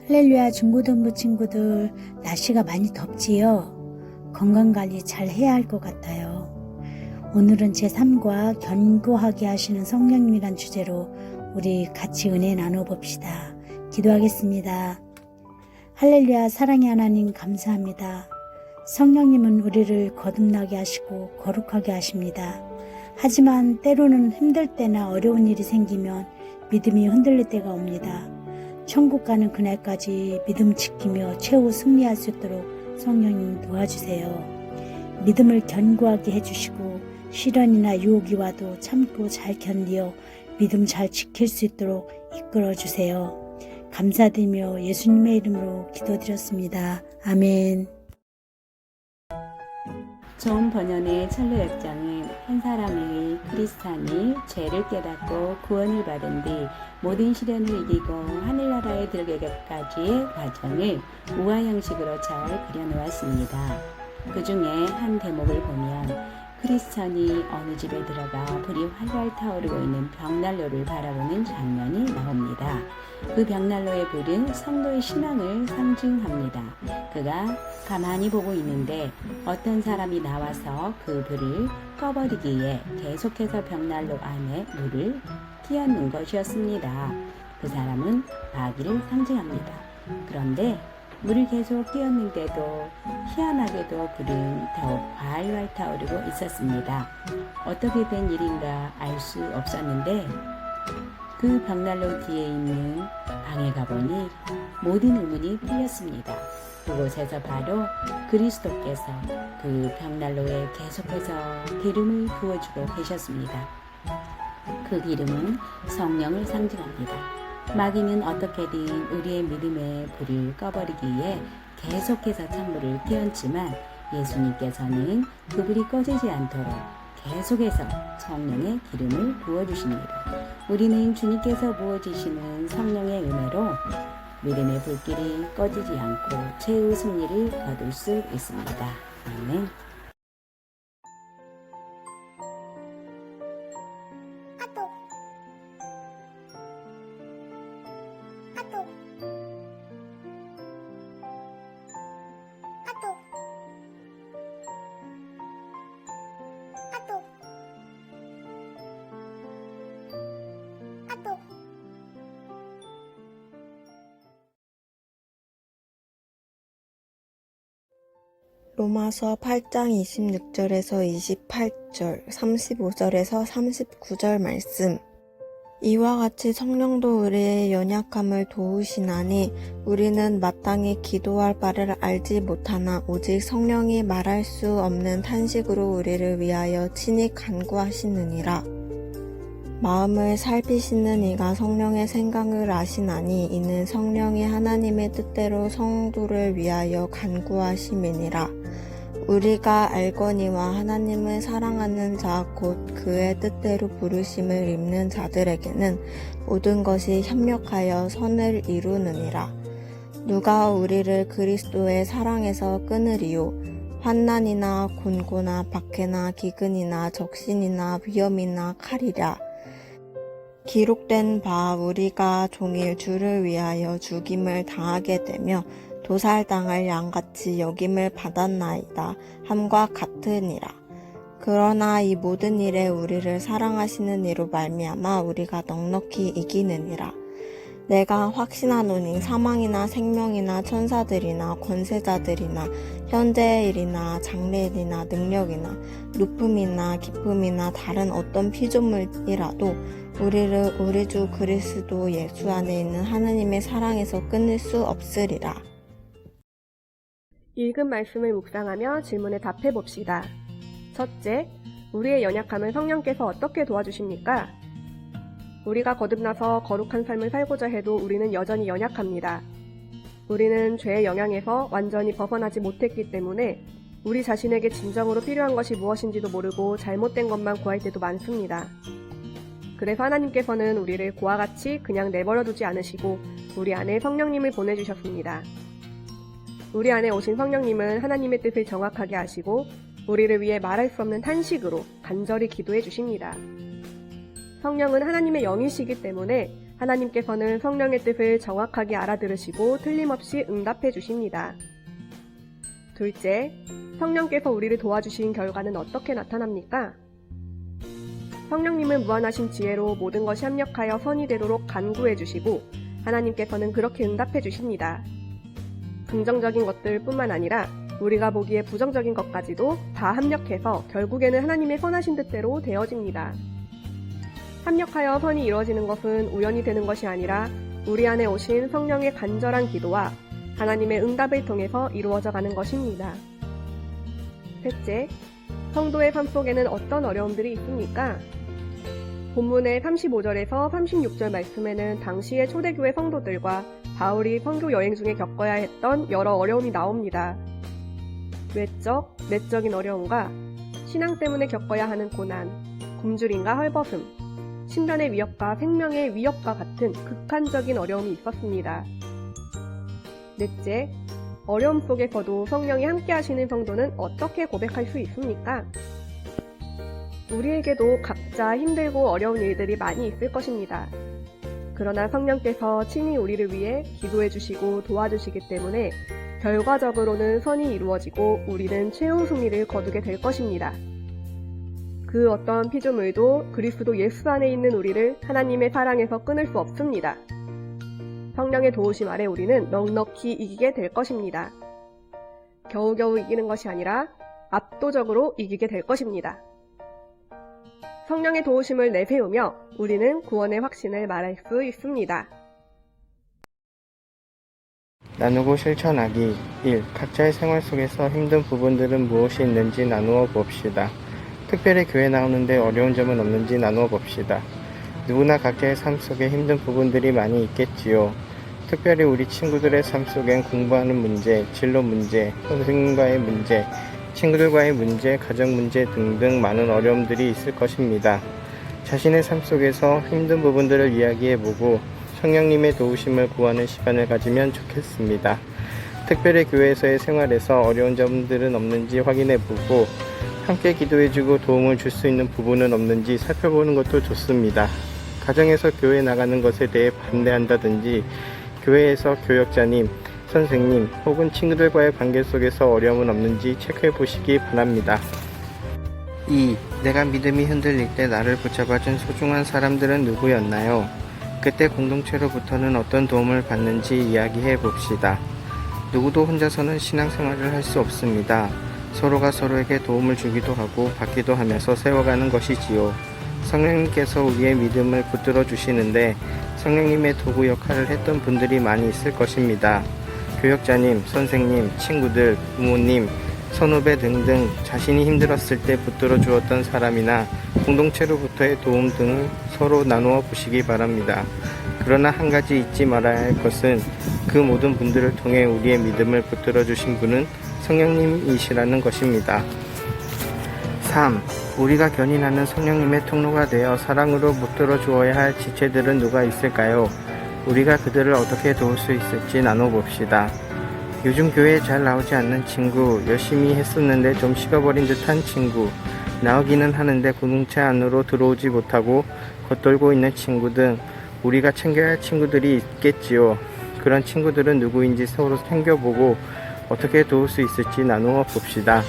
할렐루야 중고등부 친구들, 날씨가 많이 덥지요? 건강관리 잘 해야 할 것 같아요. 오늘은 제3과 견고하게 하시는 성령님이란 주제로 우리 같이 은혜 나눠봅시다. 기도하겠습니다. 할렐루야 사랑의 하나님 감사합니다. 성령님은 우리를 거듭나게 하시고 거룩하게 하십니다. 하지만 때로는 힘들 때나 어려운 일이 생기면 믿음이 흔들릴 때가 옵니다. 천국 가는 그날까지 믿음 지키며 최후 승리할 수 있도록 성령님 도와주세요. 믿음을 견고하게 해주시고 시련이나 유혹이 와도 참고 잘 견디어 믿음 잘 지킬 수 있도록 이끌어주세요. 감사드리며 예수님의 이름으로 기도드렸습니다. 아멘. 좋은 번연의 철로 역정은 한 사람의 크리스찬이 죄를 깨닫고 구원을 받은 뒤 모든 시련을 이기고 하늘나라에 들어가기까지의 과정을 우화 형식으로 잘 그려놓았습니다. 그 중에 한 대목을 보면 크리스찬이 어느 집에 들어가 불이 활활 타오르고 있는 벽난로를 바라보는 장면이 나옵니다. 그 벽난로의 불은 성도의 신앙을 상징합니다. 그가 가만히 보고 있는데 어떤 사람이 나와서 그 불을 꺼버리기에 계속해서 벽난로 안에 물을 끼얹는 것이었습니다. 그 사람은 마귀를 상징합니다. 그런데 물을 계속 끼얹는데도 희한하게도 불은 더욱 활활 타오르고 있었습니다. 어떻게 된 일인가 알 수 없었는데 그 벽난로 뒤에 있는 방에 가보니 모든 의문이 풀렸습니다. 그곳에서 바로 그리스도께서 그 벽난로에 계속해서 기름을 부어주고 계셨습니다. 그 기름은 성령을 상징합니다. 마귀는 어떻게든 우리의 믿음의 불을 꺼버리기에 계속해서 찬물을 끼얹지만 예수님께서는 그 불이 꺼지지 않도록 계속해서 성령의 기름을 부어주십니다. 우리는 주님께서 부어주시는 성령의 은혜로 믿음의 불길이 꺼지지 않고 최후 승리를 거둘 수 있습니다. 아멘. 로마서 8장 26절에서 28절, 35절에서 39절 말씀. 이와 같이 성령도 우리의 연약함을 도우시나니 우리는 마땅히 기도할 바를 알지 못하나 오직 성령이 말할 수 없는 탄식으로 우리를 위하여 친히 간구하시느니라. 마음을 살피시는 이가 성령의 생각을 아시나니 이는 성령이 하나님의 뜻대로 성도를 위하여 간구하심이니라. 우리가 알거니와 하나님을 사랑하는 자 곧 그의 뜻대로 부르심을 입는 자들에게는 모든 것이 협력하여 선을 이루느니라. 누가 우리를 그리스도의 사랑에서 끊으리요? 환난이나 곤고나 박해나 기근이나 적신이나 위험이나 칼이랴. 기록된 바 우리가 종일 주를 위하여 죽임을 당하게 되며 도살당할 양같이 여김을 받았나이다 함과 같으니라. 그러나 이 모든 일에 우리를 사랑하시는 이로 말미암아 우리가 넉넉히 이기느니라. 내가 확신하노니 사망이나 생명이나 천사들이나 권세자들이나 현재의 일이나 장래일이나 능력이나 높음이나 기쁨이나 다른 어떤 피조물이라도 우리를 우리 주 그리스도 예수 안에 있는 하느님의 사랑에서 끊을 수 없으리라. 읽은 말씀을 묵상하며 질문에 답해 봅시다. 첫째, 우리의 연약함을 성령께서 어떻게 도와주십니까? 우리가 거듭나서 거룩한 삶을 살고자 해도 우리는 여전히 연약합니다. 우리는 죄의 영향에서 완전히 벗어나지 못했기 때문에 우리 자신에게 진정으로 필요한 것이 무엇인지도 모르고 잘못된 것만 구할 때도 많습니다. 그래서 하나님께서는 우리를 고와 같이 그냥 내버려 두지 않으시고 우리 안에 성령님을 보내주셨습니다. 우리 안에 오신 성령님은 하나님의 뜻을 정확하게 아시고 우리를 위해 말할 수 없는 탄식으로 간절히 기도해 주십니다. 성령은 하나님의 영이시기 때문에 하나님께서는 성령의 뜻을 정확하게 알아들으시고 틀림없이 응답해 주십니다. 둘째, 성령께서 우리를 도와주신 결과는 어떻게 나타납니까? 성령님은 무한하신 지혜로 모든 것이 합력하여 선이 되도록 간구해 주시고 하나님께서는 그렇게 응답해 주십니다. 긍정적인 것들 뿐만 아니라 우리가 보기에 부정적인 것까지도 다 합력해서 결국에는 하나님의 선하신 뜻대로 되어집니다. 합력하여 선이 이루어지는 것은 우연히 되는 것이 아니라 우리 안에 오신 성령의 간절한 기도와 하나님의 응답을 통해서 이루어져 가는 것입니다. 셋째, 성도의 삶 속에는 어떤 어려움들이 있습니까? 본문의 35절에서 36절 말씀에는 당시의 초대교회 성도들과 바울이 선교 여행 중에 겪어야 했던 여러 어려움이 나옵니다. 외적, 내적인 어려움과 신앙 때문에 겪어야 하는 고난, 굶주림과 헐벗음, 신변의 위협과 생명의 위협과 같은 극한적인 어려움이 있었습니다. 넷째, 어려움 속에서도 성령이 함께 하시는 성도는 어떻게 고백할 수 있습니까? 우리에게도 각자 힘들고 어려운 일들이 많이 있을 것입니다. 그러나 성령께서 친히 우리를 위해 기도해 주시고 도와주시기 때문에 결과적으로는 선이 이루어지고 우리는 최후 승리를 거두게 될 것입니다. 그 어떤 피조물도 그리스도 예수 안에 있는 우리를 하나님의 사랑에서 끊을 수 없습니다. 성령의 도우심 아래 우리는 넉넉히 이기게 될 것입니다. 겨우겨우 이기는 것이 아니라 압도적으로 이기게 될 것입니다. 성령의 도우심을 내세우며 우리는 구원의 확신을 말할 수 있습니다. 나누고 실천하기 1. 각자의 생활 속에서 힘든 부분들은 무엇이 있는지 나누어 봅시다. 특별히 교회 나오는데 어려운 점은 없는지 나누어 봅시다. 누구나 각자의 삶 속에 힘든 부분들이 많이 있겠지요. 특별히 우리 친구들의 삶 속엔 공부하는 문제, 진로 문제, 선생님과의 문제, 친구들과의 문제, 가정 문제 등등 많은 어려움들이 있을 것입니다. 자신의 삶 속에서 힘든 부분들을 이야기해보고 성령님의 도우심을 구하는 시간을 가지면 좋겠습니다. 특별히 교회에서의 생활에서 어려운 점들은 없는지 확인해보고 함께 기도해주고 도움을 줄 수 있는 부분은 없는지 살펴보는 것도 좋습니다. 가정에서 교회 나가는 것에 대해 반대한다든지 교회에서 교역자님, 선생님 혹은 친구들과의 관계 속에서 어려움은 없는지 체크해 보시기 바랍니다. 2. 내가 믿음이 흔들릴 때 나를 붙잡아준 소중한 사람들은 누구였나요? 그때 공동체로부터는 어떤 도움을 받는지 이야기해 봅시다. 누구도 혼자서는 신앙생활을 할 수 없습니다. 서로가 서로에게 도움을 주기도 하고 받기도 하면서 세워가는 것이지요. 성령님께서 우리의 믿음을 붙들어 주시는데 성령님의 도구 역할을 했던 분들이 많이 있을 것입니다. 교역자님, 선생님, 친구들, 부모님, 선후배 등등 자신이 힘들었을 때 붙들어 주었던 사람이나 공동체로부터의 도움 등을 서로 나누어 보시기 바랍니다. 그러나 한 가지 잊지 말아야 할 것은 그 모든 분들을 통해 우리의 믿음을 붙들어 주신 분은 성령님이시라는 것입니다. 3. 우리가 견인하는 성령님의 통로가 되어 사랑으로 붙들어 주어야 할 지체들은 누가 있을까요? 우리가 그들을 어떻게 도울 수 있을지 나눠봅시다. 요즘 교회에 잘 나오지 않는 친구, 열심히 했었는데 좀 식어버린 듯한 친구, 나오기는 하는데 공동체 안으로 들어오지 못하고 겉돌고 있는 친구 등 우리가 챙겨야 할 친구들이 있겠지요. 그런 친구들은 누구인지 서로 챙겨보고 어떻게 도울 수 있을지 나누어 봅시다.